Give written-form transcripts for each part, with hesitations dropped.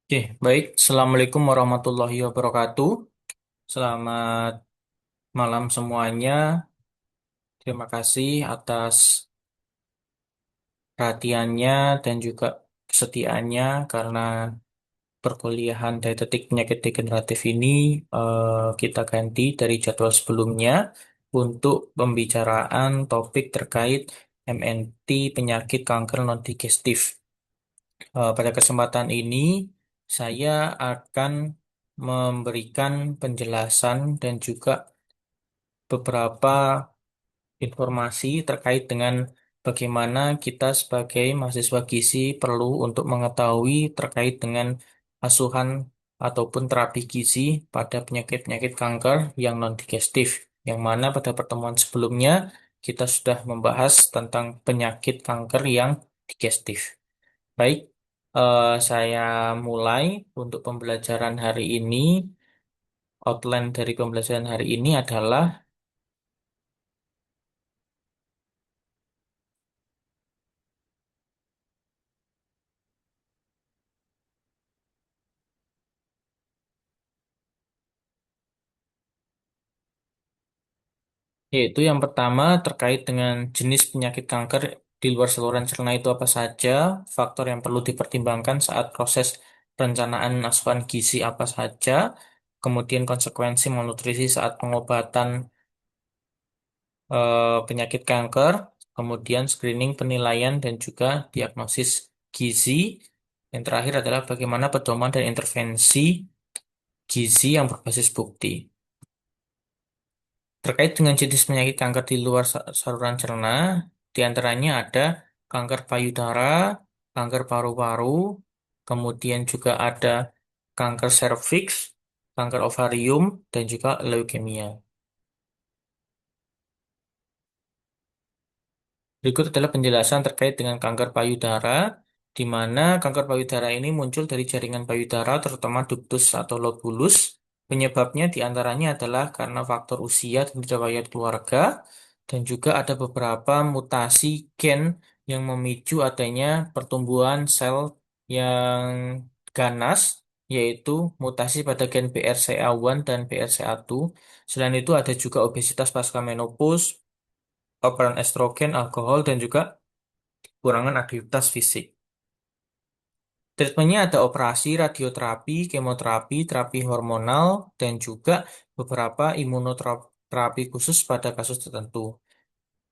Oke, baik. Assalamualaikum warahmatullahi wabarakatuh. Selamat malam semuanya. Terima kasih atas perhatiannya dan juga kesetiaannya karena perkuliahan dietetik penyakit degeneratif ini kita ganti dari jadwal sebelumnya untuk pembicaraan topik terkait MNT penyakit kanker non digestif. Pada kesempatan ini, saya akan memberikan penjelasan dan juga beberapa informasi terkait dengan bagaimana kita sebagai mahasiswa gizi perlu untuk mengetahui terkait dengan asuhan ataupun terapi gizi pada penyakit-penyakit kanker yang non-digestif, yang mana pada pertemuan sebelumnya kita sudah membahas tentang penyakit kanker yang digestif. Baik, saya mulai untuk pembelajaran hari ini. Outline dari pembelajaran hari ini adalah yaitu yang pertama terkait dengan jenis penyakit kanker di luar saluran cerna itu apa saja, faktor yang perlu dipertimbangkan saat proses perencanaan asupan gizi apa saja, kemudian konsekuensi malnutrisi saat pengobatan penyakit kanker, kemudian screening, penilaian, dan juga diagnosis gizi. Yang terakhir adalah bagaimana pedoman dan intervensi gizi yang berbasis bukti. Terkait dengan jenis penyakit kanker di luar saluran cerna, di antaranya ada kanker payudara, kanker paru-paru, kemudian juga ada kanker serviks, kanker ovarium, dan juga leukemia. Berikut adalah penjelasan terkait dengan kanker payudara, di mana kanker payudara ini muncul dari jaringan payudara, terutama ductus atau lobulus. Penyebabnya diantaranya adalah karena faktor usia dan riwayat keluarga, dan juga ada beberapa mutasi gen yang memicu adanya pertumbuhan sel yang ganas, yaitu mutasi pada gen BRCA1 dan BRCA2. Selain itu ada juga obesitas pasca menopause, paparan estrogen, alkohol, dan juga kurangan aktivitas fisik. Treatmentnya ada operasi, radioterapi, kemoterapi, terapi hormonal, dan juga beberapa imunoterapi khusus pada kasus tertentu.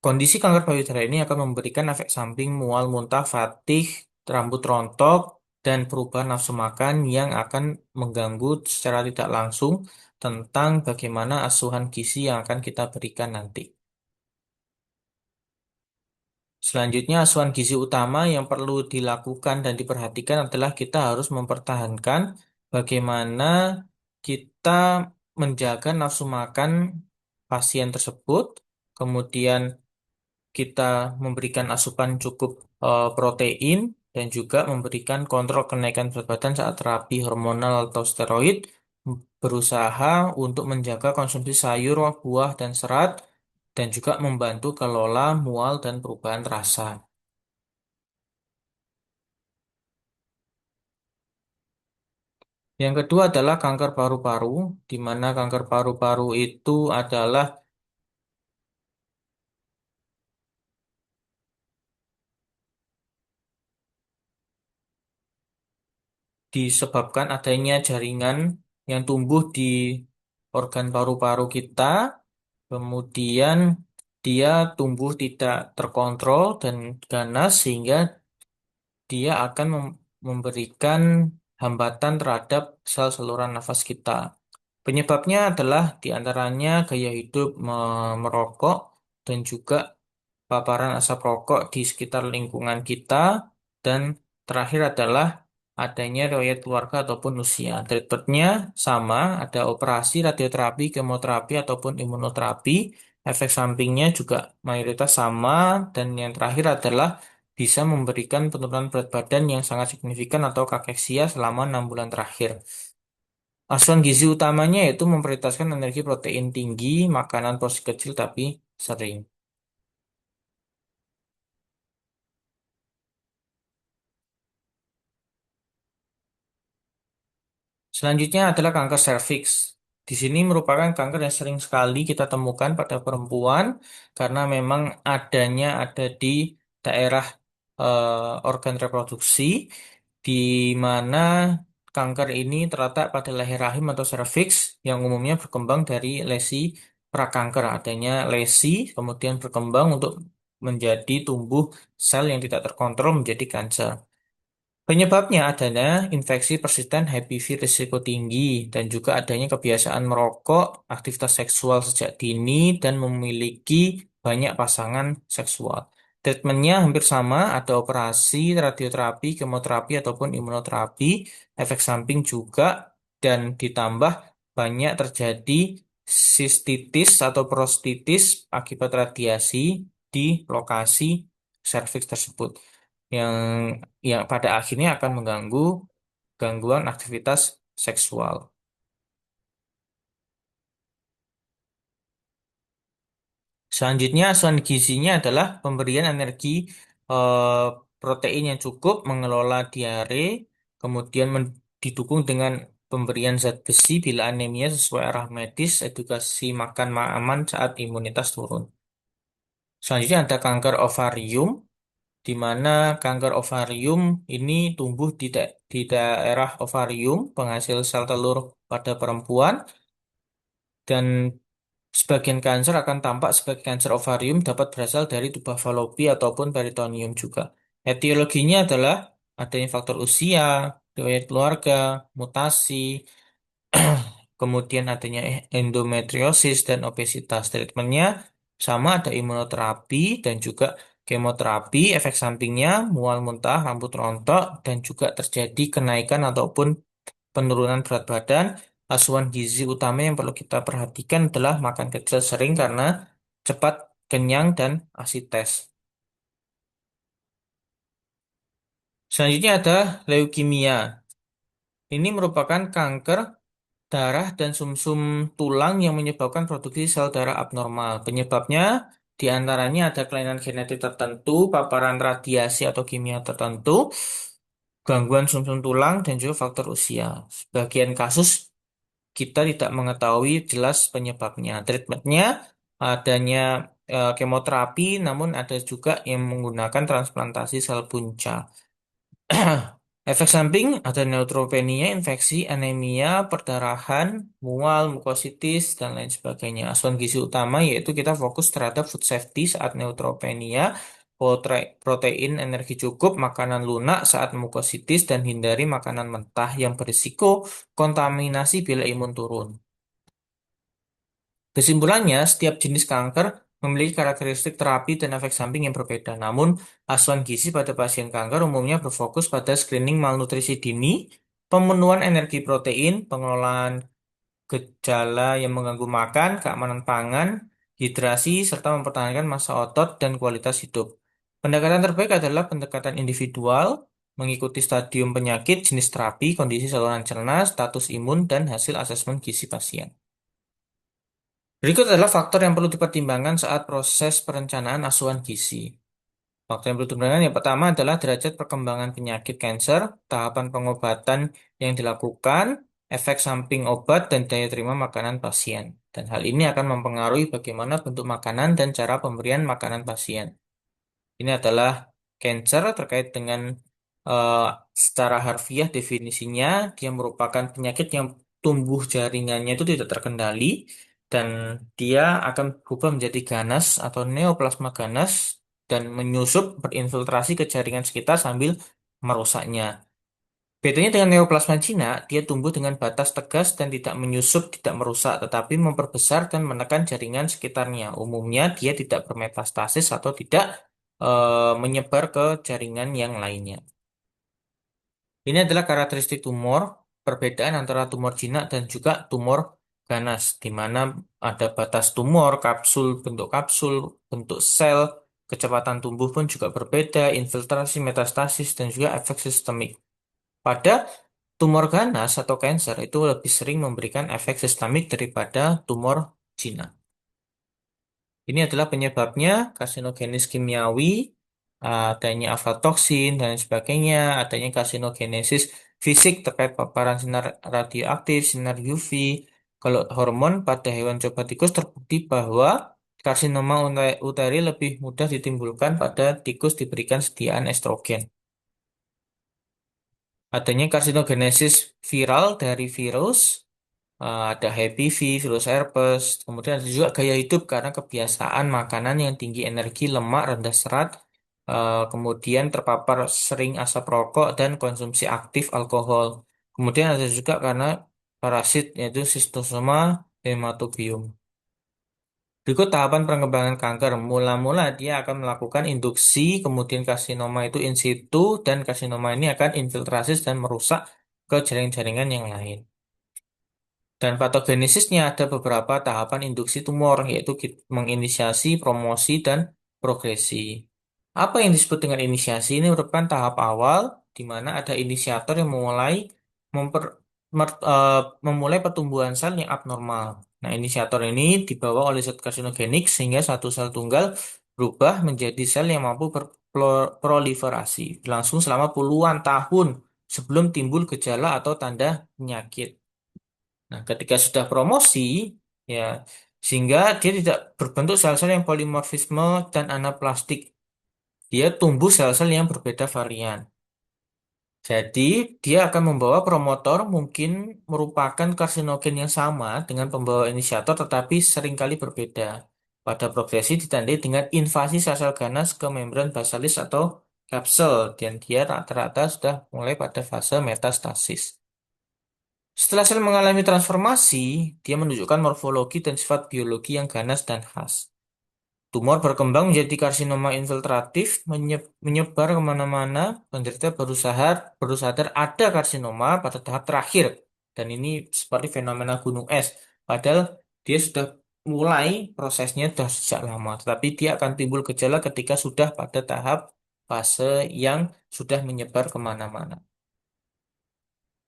Kondisi kanker payudara ini akan memberikan efek samping mual muntah, fatigue, rambut rontok, dan perubahan nafsu makan yang akan mengganggu secara tidak langsung tentang bagaimana asuhan gizi yang akan kita berikan nanti. Selanjutnya, asuhan gizi utama yang perlu dilakukan dan diperhatikan adalah kita harus mempertahankan bagaimana kita menjaga nafsu makan pasien tersebut, kemudian kita memberikan asupan cukup protein, dan juga memberikan kontrol kenaikan berat badan saat terapi hormonal atau steroid, berusaha untuk menjaga konsumsi sayur, buah, dan serat, dan juga membantu kelola mual dan perubahan rasa. Yang kedua adalah kanker paru-paru, di mana kanker paru-paru itu adalah disebabkan adanya jaringan yang tumbuh di organ paru-paru kita, kemudian dia tumbuh tidak terkontrol dan ganas sehingga dia akan memberikan hambatan terhadap sel saluran nafas kita. Penyebabnya adalah diantaranya gaya hidup merokok dan juga paparan asap rokok di sekitar lingkungan kita, dan terakhir adalah adanya riwayat keluarga ataupun usia. Treatmentnya sama, ada operasi, radioterapi, kemoterapi, ataupun imunoterapi. Efek sampingnya juga mayoritas sama, dan yang terakhir adalah bisa memberikan penurunan berat badan yang sangat signifikan atau kakeksia selama 6 bulan terakhir. Asuhan gizi utamanya yaitu memprioritaskan energi protein tinggi, makanan porsi kecil tapi sering. Selanjutnya adalah kanker serviks. Di sini merupakan kanker yang sering sekali kita temukan pada perempuan karena memang ada di daerah organ reproduksi di mana kanker ini terletak pada leher rahim atau serviks yang umumnya berkembang dari lesi prakanker. Adanya lesi kemudian berkembang untuk menjadi tumbuh sel yang tidak terkontrol menjadi kanker. Penyebabnya adanya infeksi persisten HPV risiko tinggi dan juga adanya kebiasaan merokok, aktivitas seksual sejak dini, dan memiliki banyak pasangan seksual. Treatmentnya hampir sama, ada operasi, radioterapi, kemoterapi, ataupun imunoterapi, efek samping juga, dan ditambah banyak terjadi sistitis atau prostitis akibat radiasi di lokasi serviks tersebut yang yang pada akhirnya akan mengganggu gangguan aktivitas seksual. Selanjutnya, asuhan gizinya adalah pemberian energi eh, protein yang cukup, mengelola diare, kemudian didukung dengan pemberian zat besi bila anemia sesuai arah medis, edukasi makan aman saat imunitas turun. Selanjutnya ada kanker ovarium, di mana kanker ovarium ini tumbuh di daerah ovarium, penghasil sel telur pada perempuan, dan sebagian kanker akan tampak sebagai kanker ovarium dapat berasal dari tuba falopi ataupun peritoneum juga. Etiologinya adalah adanya faktor usia, riwayat keluarga, mutasi, kemudian adanya endometriosis dan obesitas. Treatmentnya sama, ada imunoterapi dan juga kemoterapi. Efek sampingnya mual muntah, rambut rontok, dan juga terjadi kenaikan ataupun penurunan berat badan. Asuhan gizi utama yang perlu kita perhatikan adalah makan kecil sering karena cepat kenyang dan asites. Selanjutnya ada leukemia. Ini merupakan kanker darah dan sumsum tulang yang menyebabkan produksi sel darah abnormal. Penyebabnya diantaranya ada kelainan genetik tertentu, paparan radiasi atau kimia tertentu, gangguan sumsum tulang, dan juga faktor usia. Sebagian kasus kita tidak mengetahui jelas penyebabnya. Treatmentnya adanya kemoterapi, namun ada juga yang menggunakan transplantasi sel punca. Efek samping ada neutropenia, infeksi, anemia, perdarahan, mual, mukositis, dan lain sebagainya. Asuhan gizi utama yaitu kita fokus terhadap food safety saat neutropenia, protein energi cukup, makanan lunak saat mukositis, dan hindari makanan mentah yang berisiko kontaminasi bila imun turun. Kesimpulannya, setiap jenis kanker memiliki karakteristik terapi dan efek samping yang berbeda. Namun, asuhan gizi pada pasien kanker umumnya berfokus pada screening malnutrisi dini, pemenuhan energi protein, pengelolaan gejala yang mengganggu makan, keamanan pangan, hidrasi, serta mempertahankan massa otot dan kualitas hidup. Pendekatan terbaik adalah pendekatan individual, mengikuti stadium penyakit, jenis terapi, kondisi saluran cerna, status imun, dan hasil asesmen gizi pasien. Berikut adalah faktor yang perlu dipertimbangkan saat proses perencanaan asuhan gizi. Faktor yang perlu dipertimbangkan yang pertama adalah derajat perkembangan penyakit kanker, tahapan pengobatan yang dilakukan, efek samping obat, dan daya terima makanan pasien. Dan hal ini akan mempengaruhi bagaimana bentuk makanan dan cara pemberian makanan pasien. Ini adalah cancer terkait dengan eh, secara harfiah definisinya, dia merupakan penyakit yang tumbuh jaringannya itu tidak terkendali dan dia akan berubah menjadi ganas atau neoplasma ganas dan menyusup berinfiltrasi ke jaringan sekitar sambil merusaknya. Bedanya dengan neoplasma Cina, dia tumbuh dengan batas tegas dan tidak menyusup, tidak merusak, tetapi memperbesar dan menekan jaringan sekitarnya. Umumnya dia tidak bermetastasis atau tidak menyebar ke jaringan yang lainnya. Ini adalah karakteristik tumor, perbedaan antara tumor jinak dan juga tumor ganas, di mana ada batas tumor, kapsul, bentuk sel, kecepatan tumbuh pun juga berbeda, infiltrasi, metastasis, dan juga efek sistemik. Pada tumor ganas atau kanker itu lebih sering memberikan efek sistemik daripada tumor jinak. Ini adalah penyebabnya karsinogenis kimiawi, adanya aflatoksin dan lain sebagainya, adanya karsinogenesis fisik terkait paparan sinar radioaktif, sinar UV. Kalau hormon pada hewan coba tikus terbukti bahwa karsinoma uteri lebih mudah ditimbulkan pada tikus diberikan sediaan estrogen. Adanya karsinogenesis viral dari virus, ada HPV, virus herpes, kemudian ada juga gaya hidup karena kebiasaan makanan yang tinggi energi, lemak, rendah serat, kemudian terpapar sering asap rokok dan konsumsi aktif alkohol. Kemudian ada juga karena parasit yaitu Schistosoma hematobium. Berikut tahapan pengembangan kanker. Mula-mula dia akan melakukan induksi, kemudian karsinoma itu in situ, dan karsinoma ini akan infiltrasi dan merusak ke jaring-jaringan yang lain. Dan patogenesisnya ada beberapa tahapan induksi tumor, yaitu menginisiasi, promosi, dan progresi. Apa yang disebut dengan inisiasi ini merupakan tahap awal di mana ada inisiator yang memper- memulai pertumbuhan sel yang abnormal. Nah, inisiator ini dibawa oleh zat karsinogenik sehingga satu sel tunggal berubah menjadi sel yang mampu berproliferasi, berlangsung selama puluhan tahun sebelum timbul gejala atau tanda penyakit. Nah, ketika sudah promosi, ya, sehingga dia tidak berbentuk sel-sel yang polimorfisme dan anaplastik. Dia tumbuh sel-sel yang berbeda varian. Jadi, dia akan membawa promotor mungkin merupakan karsinogen yang sama dengan pembawa inisiator, tetapi seringkali berbeda. Pada progresi ditandai dengan invasi sel-sel ganas ke membran basalis atau kapsel, dan dia rata-rata sudah mulai pada fase metastasis. Setelah sel mengalami transformasi, dia menunjukkan morfologi dan sifat biologi yang ganas dan khas. Tumor berkembang menjadi karsinoma infiltratif, menyebar kemana-mana. Penderita baru sadar ada karsinoma pada tahap terakhir. Dan ini seperti fenomena gunung es. Padahal dia sudah mulai prosesnya sudah sejak lama. Tetapi dia akan timbul gejala ketika sudah pada tahap fase yang sudah menyebar kemana-mana.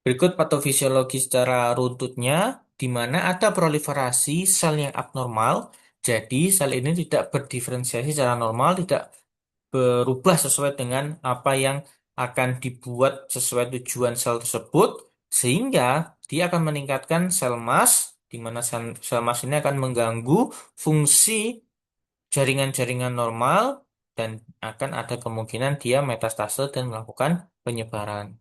Berikut patofisiologi secara runtutnya, di mana ada proliferasi sel yang abnormal. Jadi, sel ini tidak berdiferensiasi secara normal, tidak berubah sesuai dengan apa yang akan dibuat sesuai tujuan sel tersebut, sehingga dia akan meningkatkan sel mass, di mana sel mass ini akan mengganggu fungsi jaringan-jaringan normal, dan akan ada kemungkinan dia metastase dan melakukan penyebaran.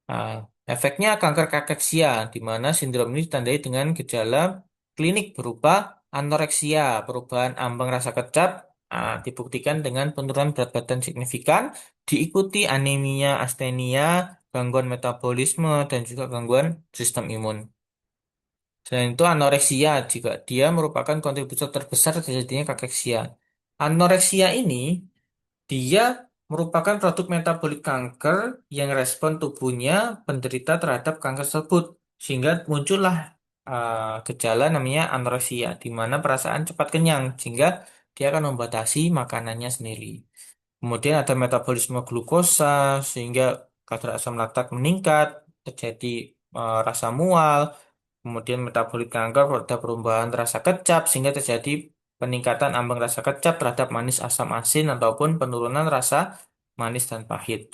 Nah, efeknya kanker kakeksia, di mana sindrom ini ditandai dengan gejala klinik berupa anoreksia, perubahan ambang rasa kecap, dibuktikan dengan penurunan berat badan signifikan, diikuti anemia, astenia, gangguan metabolisme, dan juga gangguan sistem imun. Selain itu, anoreksia juga dia merupakan kontributor terbesar terjadinya kakeksia. Anoreksia ini dia merupakan produk metabolik kanker yang respon tubuhnya penderita terhadap kanker tersebut. Sehingga muncullah gejala namanya anoreksia, di mana perasaan cepat kenyang, sehingga dia akan membatasi makanannya sendiri. Kemudian ada metabolisme glukosa, sehingga kadar asam laktat meningkat, terjadi rasa mual. Kemudian metabolit kanker ada perubahan rasa kecap sehingga terjadi peningkatan ambang rasa kecap terhadap manis asam asin ataupun penurunan rasa manis dan pahit.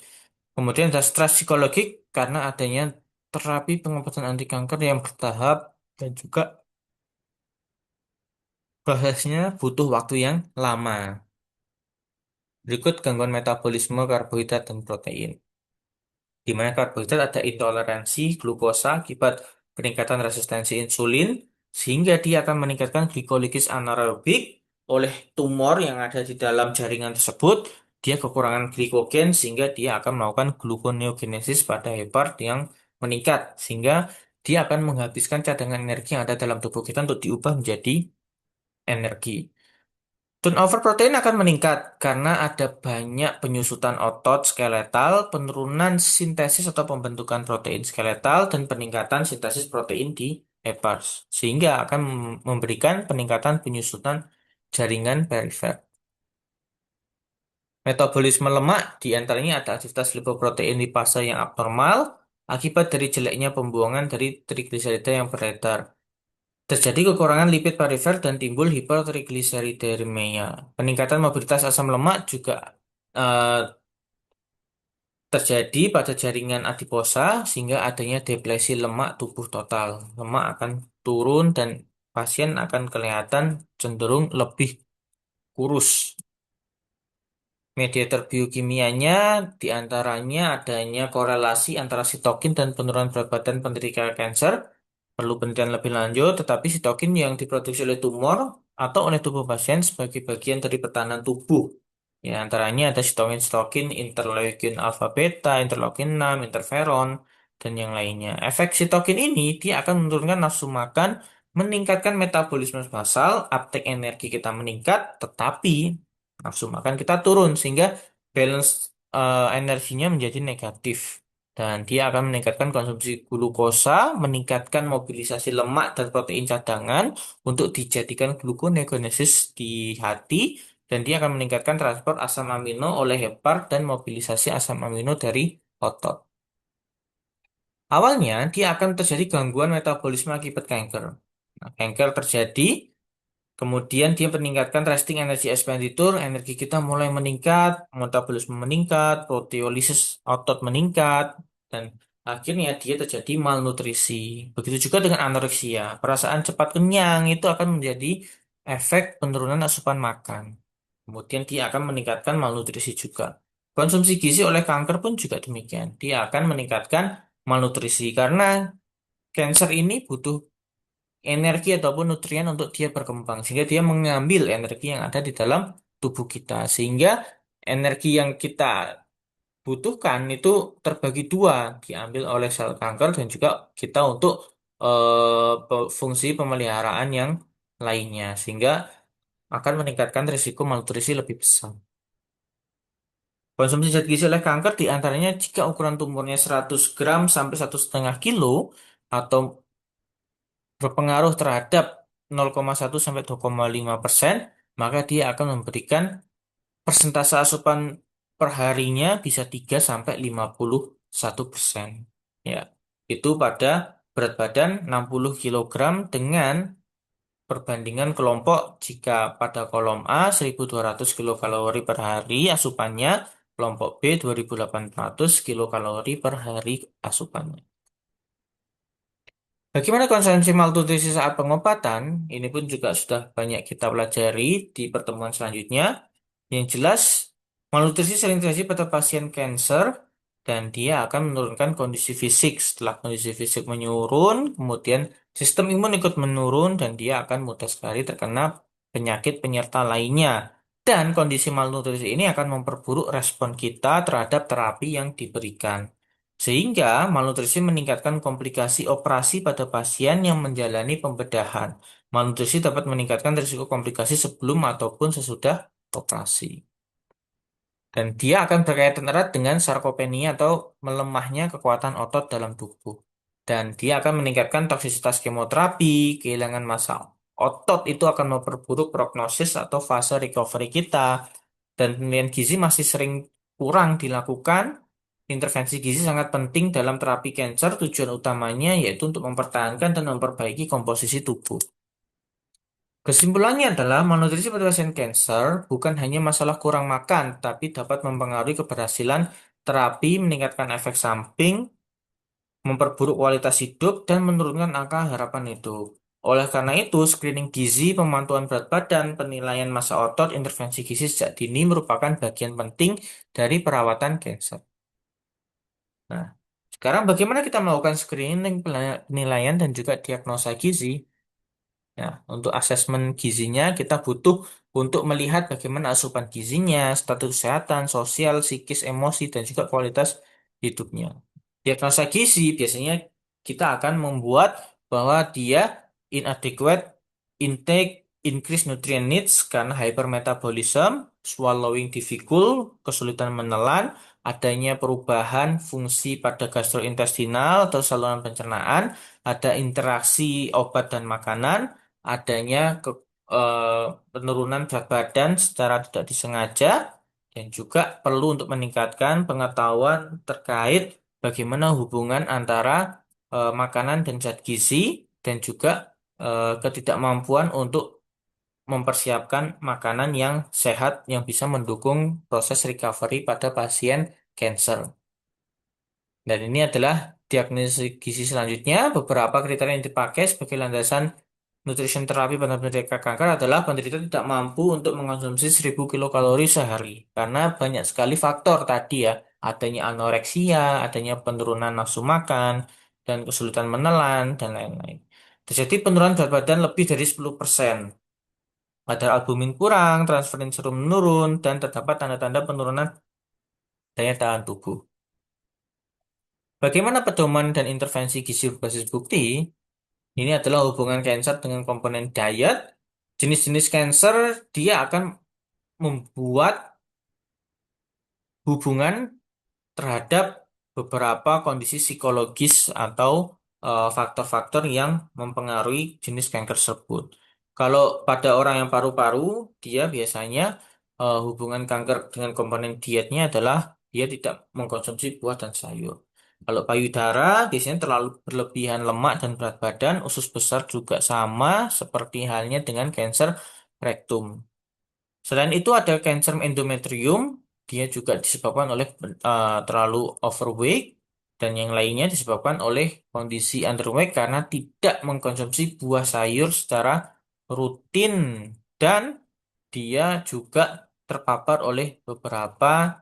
Kemudian ada stres psikologik karena adanya terapi pengobatan anti kanker yang bertahap dan juga prosesnya butuh waktu yang lama. Berikut gangguan metabolisme karbohidrat dan protein. Di mana karbohidrat ada intoleransi glukosa akibat peningkatan resistensi insulin, sehingga dia akan meningkatkan glikolisis anaerobik oleh tumor yang ada di dalam jaringan tersebut. Dia kekurangan glikogen sehingga dia akan melakukan gluconeogenesis pada hepat yang meningkat, sehingga dia akan menghabiskan cadangan energi yang ada dalam tubuh kita untuk diubah menjadi energi. Turnover protein akan meningkat karena ada banyak penyusutan otot skeletal, penurunan sintesis atau pembentukan protein skeletal, dan peningkatan sintesis protein di hepas, sehingga akan memberikan peningkatan penyusutan jaringan perifer. Metabolisme lemak diantaranya ada aktivitas lipoprotein lipase yang abnormal akibat dari jeleknya pembuangan dari trigliserida yang beredar. Terjadi kekurangan lipid perifer dan timbul hipertriglyceridemia. Peningkatan mobilitas asam lemak juga eh, terjadi pada jaringan adiposa sehingga adanya depresi lemak tubuh total. Lemak akan turun dan pasien akan kelihatan cenderung lebih kurus. Mediator biokimianya diantaranya adanya korelasi antara sitokin dan penurunan berat badan penderita kanker. Perlu penelitian lebih lanjut, tetapi sitokin yang diproduksi oleh tumor atau oleh tubuh pasien sebagai bagian dari pertahanan tubuh. Ya, antaranya ada sitokin-sitokin, interleukin alfa beta, interleukin 6, interferon, dan yang lainnya. Efek sitokin ini dia akan menurunkan nafsu makan, meningkatkan metabolisme basal, uptake energi kita meningkat, tetapi nafsu makan kita turun sehingga balance energinya menjadi negatif. Dan dia akan meningkatkan konsumsi glukosa, meningkatkan mobilisasi lemak dan protein cadangan untuk dijadikan gluconeogenesis di hati, dan dia akan meningkatkan transport asam amino oleh hepar dan mobilisasi asam amino dari otot. Awalnya, dia akan terjadi gangguan metabolisme akibat kanker. Nah, kanker terjadi. Kemudian dia meningkatkan resting energy expenditure, energi kita mulai meningkat, metabolisme meningkat, proteolisis otot meningkat, dan akhirnya dia terjadi malnutrisi. Begitu juga dengan anoreksia. Perasaan cepat kenyang itu akan menjadi efek penurunan asupan makan. Kemudian dia akan meningkatkan malnutrisi juga. Konsumsi gizi oleh kanker pun juga demikian. Dia akan meningkatkan malnutrisi karena kanker ini butuh energi ataupun nutrien untuk dia berkembang sehingga dia mengambil energi yang ada di dalam tubuh kita sehingga energi yang kita butuhkan itu terbagi dua diambil oleh sel kanker dan juga kita untuk fungsi pemeliharaan yang lainnya sehingga akan meningkatkan risiko malnutrisi lebih besar. Konsumsi zat gizi oleh kanker diantaranya jika ukuran tumornya 100 gram sampai 1,5 kilo atau berpengaruh terhadap 0,1 sampai 2,5%, maka dia akan memberikan persentase asupan perharinya bisa 3 sampai 51%. Ya, itu pada berat badan 60 kilogram dengan perbandingan kelompok jika pada kolom A 1.200 kilokalori per hari asupannya, kelompok B 2.800 kilokalori per hari asupannya. Bagaimana konsumsi malnutrisi saat pengobatan? Ini pun juga sudah banyak kita pelajari di pertemuan selanjutnya. Yang jelas, malnutrisi sering terjadi pada pasien kanker dan dia akan menurunkan kondisi fisik. Setelah kondisi fisik menurun, kemudian sistem imun ikut menurun dan dia akan mudah sekali terkena penyakit penyerta lainnya. Dan kondisi malnutrisi ini akan memperburuk respon kita terhadap terapi yang diberikan. Sehingga malnutrisi meningkatkan komplikasi operasi pada pasien yang menjalani pembedahan. Malnutrisi dapat meningkatkan risiko komplikasi sebelum ataupun sesudah operasi. Dan dia akan berkaitan erat dengan sarkopenia atau melemahnya kekuatan otot dalam tubuh. Dan dia akan meningkatkan toksisitas kemoterapi, kehilangan massa otot itu akan memperburuk prognosis atau fase recovery kita. Dan penilaian gizi masih sering kurang dilakukan. Intervensi gizi sangat penting dalam terapi kanker. Tujuan utamanya yaitu untuk mempertahankan dan memperbaiki komposisi tubuh. Kesimpulannya adalah malnutrisi pada pasien kanker bukan hanya masalah kurang makan, tapi dapat mempengaruhi keberhasilan terapi, meningkatkan efek samping, memperburuk kualitas hidup, dan menurunkan angka harapan hidup. Oleh karena itu, screening gizi, pemantauan berat badan, penilaian massa otot, intervensi gizi sejak dini merupakan bagian penting dari perawatan kanker. Nah, sekarang bagaimana kita melakukan screening, penilaian, dan juga diagnosa gizi? Ya, untuk asesmen gizinya kita butuh untuk melihat bagaimana asupan gizinya, status kesehatan, sosial, psikis, emosi, dan juga kualitas hidupnya. Diagnosa gizi biasanya kita akan membuat bahwa dia inadequate intake, increase nutrient needs karena hypermetabolism, swallowing difficult, kesulitan menelan, adanya perubahan fungsi pada gastrointestinal atau saluran pencernaan, ada interaksi obat dan makanan, adanya penurunan berat badan secara tidak disengaja, dan juga perlu untuk meningkatkan pengetahuan terkait bagaimana hubungan antara makanan dan zat gizi, dan juga ketidakmampuan untuk mempersiapkan makanan yang sehat yang bisa mendukung proses recovery pada pasien cancer. Dan ini adalah diagnosis gizi selanjutnya. Beberapa kriteria yang dipakai sebagai landasan nutrition terapi pada penderita kanker adalah penderita tidak mampu untuk mengkonsumsi 1000 kilokalori sehari. Karena banyak sekali faktor tadi ya. Adanya anoreksia, adanya penurunan nafsu makan, dan kesulitan menelan, dan lain-lain. Terjadi penurunan berat badan lebih dari 10%. Kadar albumin kurang, transferin serum menurun, dan terdapat tanda-tanda penurunan daya tahan tubuh. Bagaimana pedoman dan intervensi gizi berbasis bukti? Ini adalah hubungan cancer dengan komponen diet. Jenis-jenis cancer dia akan membuat hubungan terhadap beberapa kondisi psikologis atau faktor-faktor yang mempengaruhi jenis kanker tersebut. Kalau pada orang yang paru-paru, dia biasanya hubungan kanker dengan komponen dietnya adalah dia tidak mengkonsumsi buah dan sayur. Kalau payudara, biasanya terlalu berlebihan lemak dan berat badan, usus besar juga sama seperti halnya dengan kanker rektum. Selain itu ada kanker endometrium, dia juga disebabkan oleh terlalu overweight dan yang lainnya disebabkan oleh kondisi underweight karena tidak mengkonsumsi buah sayur secara rutin dan dia juga terpapar oleh beberapa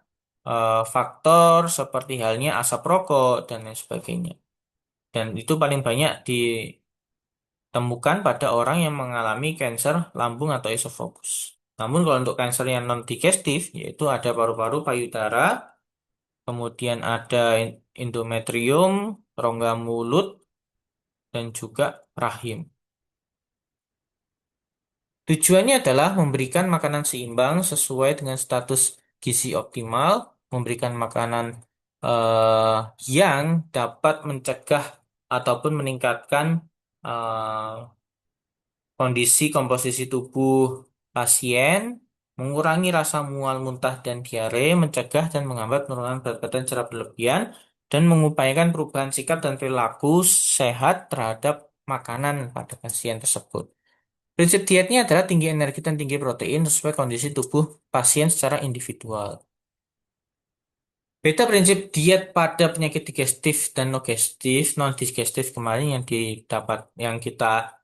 faktor seperti halnya asap rokok dan lain sebagainya. Dan itu paling banyak temukan pada orang yang mengalami kanker lambung atau esophagus. Namun kalau untuk kanker yang non-digestif, yaitu ada paru-paru, payudara, kemudian ada endometrium, rongga mulut, dan juga rahim. Tujuannya adalah memberikan makanan seimbang sesuai dengan status gizi optimal, memberikan makanan eh, yang dapat mencegah ataupun meningkatkan eh, kondisi komposisi tubuh pasien, mengurangi rasa mual, muntah, dan diare, mencegah dan menghambat penurunan berat badan secara berlebihan, dan mengupayakan perubahan sikap dan perilaku sehat terhadap makanan pada pasien tersebut. Prinsip dietnya adalah tinggi energi dan tinggi protein sesuai kondisi tubuh pasien secara individual. Beda prinsip diet pada penyakit digestif dan non-digestif kemarin yang yang kita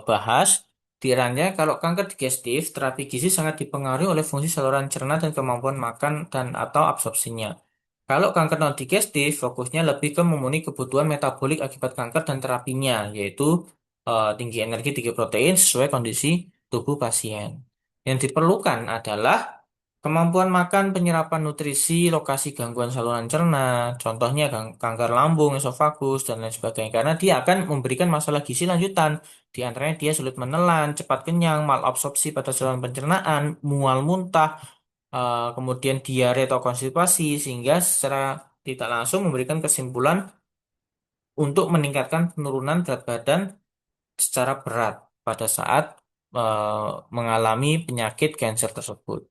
bahas. Kiranya kalau kanker digestif, terapi gizi sangat dipengaruhi oleh fungsi saluran cerna dan kemampuan makan dan atau absorpsinya. Kalau kanker non-digestif, fokusnya lebih ke memenuhi kebutuhan metabolik akibat kanker dan terapinya, yaitu tinggi energi, tinggi protein sesuai kondisi tubuh pasien. Yang diperlukan adalah kemampuan makan, penyerapan nutrisi, lokasi gangguan saluran cerna, contohnya kanker lambung, esofagus, dan lain sebagainya. Karena dia akan memberikan masalah gizi lanjutan. Di antaranya dia sulit menelan, cepat kenyang, malabsorpsi pada saluran pencernaan, mual muntah, kemudian diare atau konstipasi, sehingga secara tidak langsung memberikan kesimpulan untuk meningkatkan penurunan berat badan secara berat pada saat mengalami penyakit kanker tersebut.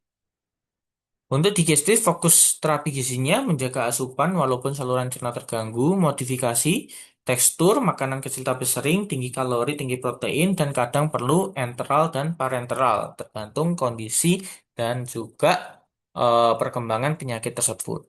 Untuk digestif, fokus terapi gizinya menjaga asupan walaupun saluran cerna terganggu, modifikasi, tekstur, makanan kecil tapi sering, tinggi kalori, tinggi protein, dan kadang perlu enteral dan parenteral, tergantung kondisi dan juga perkembangan penyakit tersebut.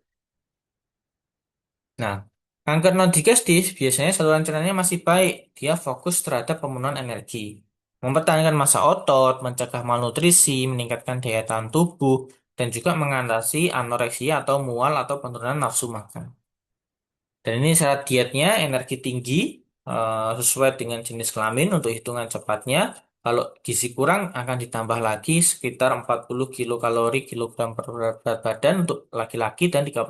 Nah, kanker non-digestif biasanya saluran cernanya masih baik, dia fokus terhadap pemenuhan energi, mempertahankan massa otot, mencegah malnutrisi, meningkatkan daya tahan tubuh, dan juga mengatasi anoreksia atau mual atau penurunan nafsu makan. Dan ini syarat dietnya energi tinggi sesuai dengan jenis kelamin untuk hitungan cepatnya. Kalau gizi kurang akan ditambah lagi sekitar 40 kilokalori kilogram per berat badan untuk laki-laki dan 36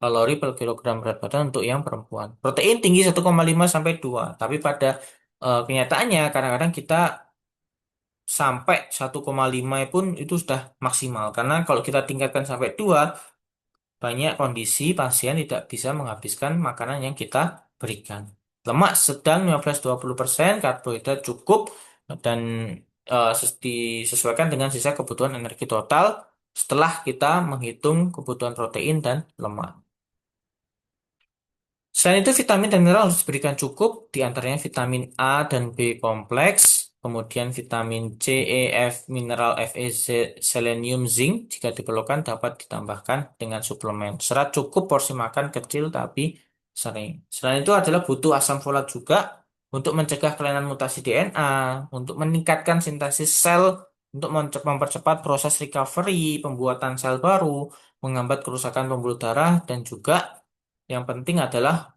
kalori per kilogram berat badan untuk yang perempuan. Protein tinggi 1,5 sampai 2, tapi pada kenyataannya kadang-kadang kita sampai 1,5 pun itu sudah maksimal. Karena kalau kita tingkatkan sampai 2 banyak kondisi pasien tidak bisa menghabiskan makanan yang kita berikan. Lemak sedang 15-20%, karbohidrat cukup, dan disesuaikan dengan sisa kebutuhan energi total setelah kita menghitung kebutuhan protein dan lemak. Selain itu, vitamin dan mineral harus diberikan cukup, di antaranya vitamin A dan B kompleks, kemudian vitamin C, E, F, mineral Fe, selenium, zinc jika diperlukan dapat ditambahkan dengan suplemen. Serat cukup porsi makan kecil tapi sering. Selain itu adalah butuh asam folat juga untuk mencegah kelainan mutasi DNA, untuk meningkatkan sintesis sel, untuk mempercepat proses recovery, pembuatan sel baru, menghambat kerusakan pembuluh darah, dan juga yang penting adalah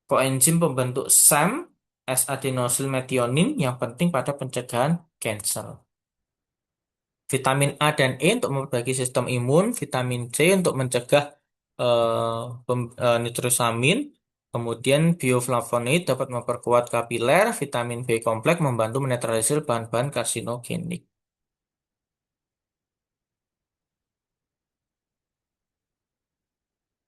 koenzim pembentuk SAM, S-adenosilmetionin yang penting pada pencegahan kanker. Vitamin A dan E untuk memperbaiki sistem imun, vitamin C untuk mencegah nitrosamin, kemudian bioflavonoid dapat memperkuat kapiler, vitamin B kompleks membantu menetralisir bahan-bahan karsinogenik.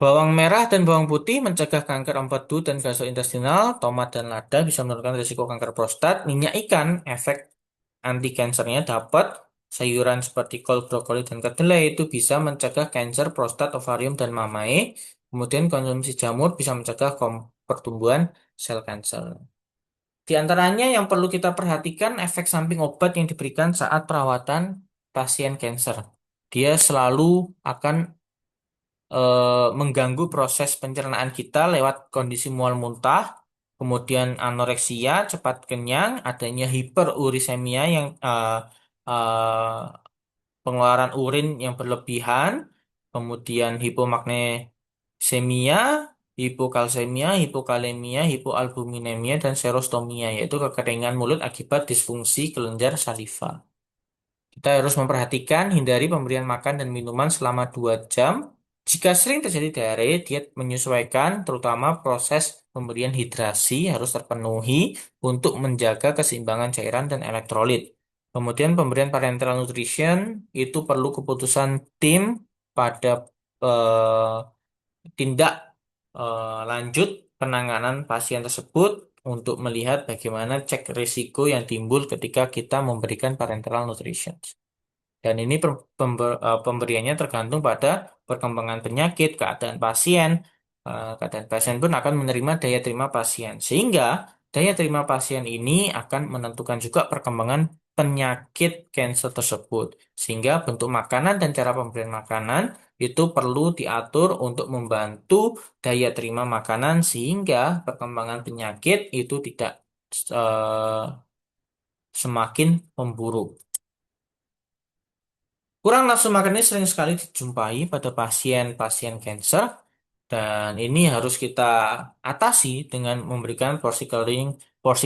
Bawang merah dan bawang putih mencegah kanker empedu dan gastrointestinal, tomat dan lada bisa menurunkan risiko kanker prostat, minyak ikan, efek anti kansernya dapat, sayuran seperti kol, brokoli, dan kedelai itu bisa mencegah kanker prostat, ovarium, dan mamae. Kemudian konsumsi jamur bisa mencegah pertumbuhan sel kanker. Di antaranya yang perlu kita perhatikan efek samping obat yang diberikan saat perawatan pasien kanker. Dia selalu akan mengganggu proses pencernaan kita lewat kondisi mual muntah, kemudian anoreksia, cepat kenyang, adanya hiperurisemia yang pengeluaran urin yang berlebihan, kemudian hipomagnesemia, hipokalsemia, hipokalemia, hipoalbuminemia, dan serostomia, yaitu kekeringan mulut akibat disfungsi kelenjar saliva. Kita harus memperhatikan, hindari pemberian makan dan minuman selama 2 jam. Jika sering terjadi diare, diet menyesuaikan, terutama proses pemberian hidrasi harus terpenuhi untuk menjaga keseimbangan cairan dan elektrolit. Kemudian pemberian parenteral nutrition itu perlu keputusan tim pada eh, tindak lanjut penanganan pasien tersebut untuk melihat bagaimana cek risiko yang timbul ketika kita memberikan parenteral nutrition. Dan ini pemberiannya tergantung pada perkembangan penyakit, keadaan pasien. Keadaan pasien pun akan menerima daya terima pasien. Sehingga daya terima pasien ini akan menentukan juga perkembangan penyakit kanker tersebut. Sehingga bentuk makanan dan cara pemberian makanan itu perlu diatur untuk membantu daya terima makanan sehingga perkembangan penyakit itu tidak eh, semakin memburuk. Kurang nafsu makan ini sering sekali dijumpai pada pasien-pasien kanker dan ini harus kita atasi dengan memberikan porsi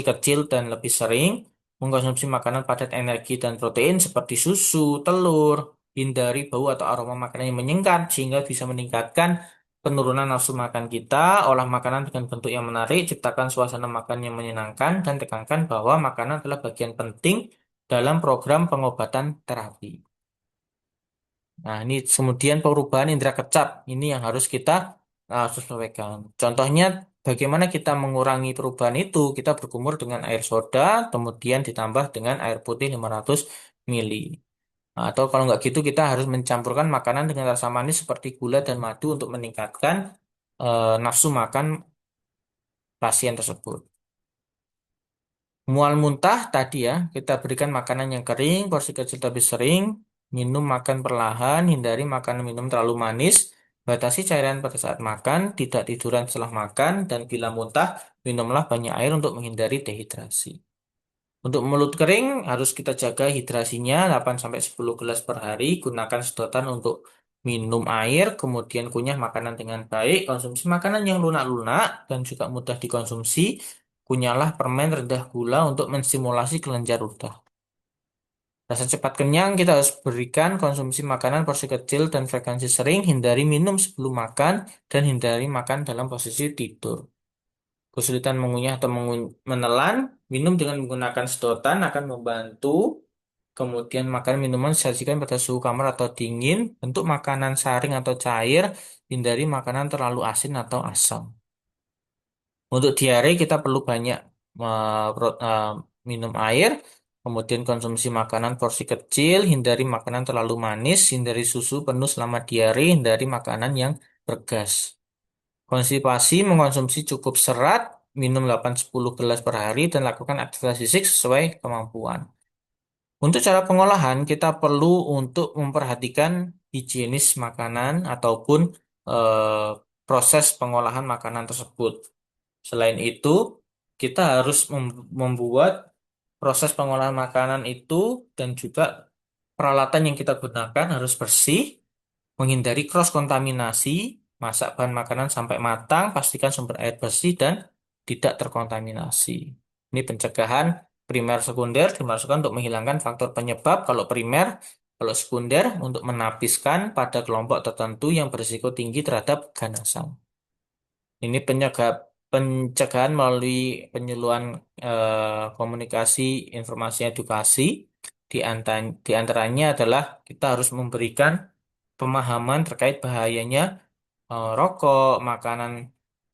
kecil dan lebih sering, mengkonsumsi makanan padat energi dan protein seperti susu, telur, hindari bau atau aroma makanan yang menyengat sehingga bisa meningkatkan penurunan nafsu makan kita, olah makanan dengan bentuk yang menarik, ciptakan suasana makan yang menyenangkan, dan tekankan bahwa makanan adalah bagian penting dalam program pengobatan terapi. Nah, ini kemudian perubahan indera kecap. Ini yang harus kita sesuaikan. Contohnya, bagaimana kita mengurangi perubahan itu? Kita berkumur dengan air soda, kemudian ditambah dengan air putih 500 ml. Atau kalau nggak gitu, kita harus mencampurkan makanan dengan rasa manis seperti gula dan madu untuk meningkatkan nafsu makan pasien tersebut. Mual muntah tadi ya, kita berikan makanan yang kering, porsi kecil tapi sering, minum makan perlahan, hindari makanan minum terlalu manis, batasi cairan pada saat makan, tidak tiduran setelah makan, dan bila muntah, minumlah banyak air untuk menghindari dehidrasi. Untuk mulut kering, harus kita jaga hidrasinya 8-10 gelas per hari, gunakan sedotan untuk minum air, kemudian kunyah makanan dengan baik, konsumsi makanan yang lunak-lunak dan juga mudah dikonsumsi, kunyahlah permen rendah gula untuk menstimulasi kelenjar ludah. Rasa cepat kenyang, kita harus berikan konsumsi makanan porsi kecil dan frekuensi sering, hindari minum sebelum makan, dan hindari makan dalam posisi tidur. Kesulitan mengunyah atau menelan, minum dengan menggunakan sedotan akan membantu. Kemudian makan minuman disajikan pada suhu kamar atau dingin. Bentuk makanan saring atau cair, hindari makanan terlalu asin atau asam. Untuk diare kita perlu banyak minum air, kemudian konsumsi makanan porsi kecil, hindari makanan terlalu manis, hindari susu penuh selama diare, hindari makanan yang bergas. Konstipasi mengkonsumsi cukup serat, minum 8-10 gelas per hari dan lakukan aktivitas fisik sesuai kemampuan. Untuk cara pengolahan, kita perlu untuk memperhatikan higienis makanan ataupun eh, proses pengolahan makanan tersebut. Selain itu, kita harus membuat proses pengolahan makanan itu dan juga peralatan yang kita gunakan harus bersih, menghindari cross kontaminasi, masak bahan makanan sampai matang, pastikan sumber air bersih dan tidak terkontaminasi. Ini pencegahan primer sekunder dimaksudkan untuk menghilangkan faktor penyebab kalau primer, kalau sekunder untuk menapiskan pada kelompok tertentu yang berisiko tinggi terhadap ganasan. Ini pencegahan melalui penyuluhan komunikasi, informasi, edukasi. Di antaranya adalah kita harus memberikan pemahaman terkait bahayanya rokok,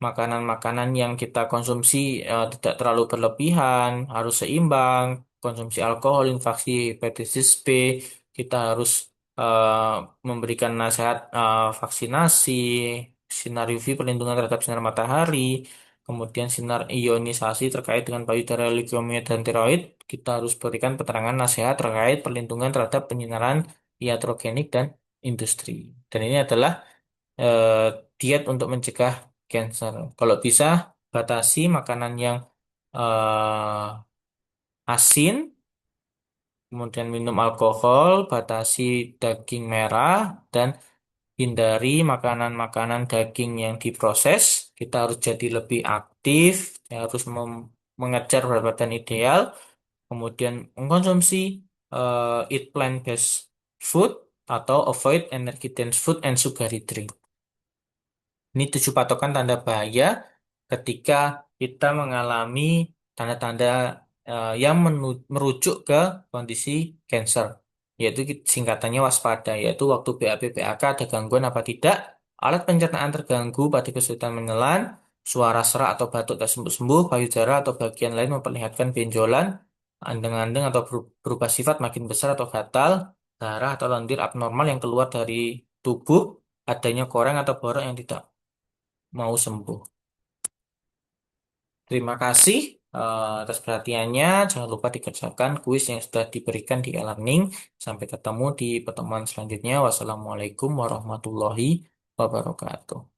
makanan-makanan yang kita konsumsi tidak terlalu berlebihan, harus seimbang, konsumsi alkohol, infeksi hepatitis B, kita harus memberikan nasihat vaksinasi, sinar UV perlindungan terhadap sinar matahari, kemudian sinar ionisasi terkait dengan payudara, leukemia, dan tiroid, kita harus berikan keterangan nasihat terkait perlindungan terhadap penyinaran iatrogenik dan industri. Dan ini adalah eh, diet untuk mencegah cancer. Kalau bisa, batasi makanan yang asin, kemudian minum alkohol, batasi daging merah, dan hindari makanan-makanan daging yang diproses. Kita harus jadi lebih aktif, harus mengejar berat badan ideal, kemudian mengkonsumsi eat plant-based food atau avoid energy dense food and sugary drink. Ini 7 patokan tanda bahaya ketika kita mengalami tanda-tanda yang merujuk ke kondisi cancer, yaitu singkatannya waspada, yaitu waktu BAB BAK ada gangguan apa tidak, alat pencernaan terganggu pada kesulitan menelan, suara serak atau batuk tak sembuh-sembuh, payudara atau bagian lain memperlihatkan benjolan, andeng-andeng atau berubah sifat makin besar atau gatal, darah atau lendir abnormal yang keluar dari tubuh, adanya koreng atau borok yang tidak mau sembuh. Terima kasih atas perhatiannya. Jangan lupa dikerjakan kuis yang sudah diberikan di e-learning. Sampai ketemu di pertemuan selanjutnya. Wassalamualaikum warahmatullahi wabarakatuh.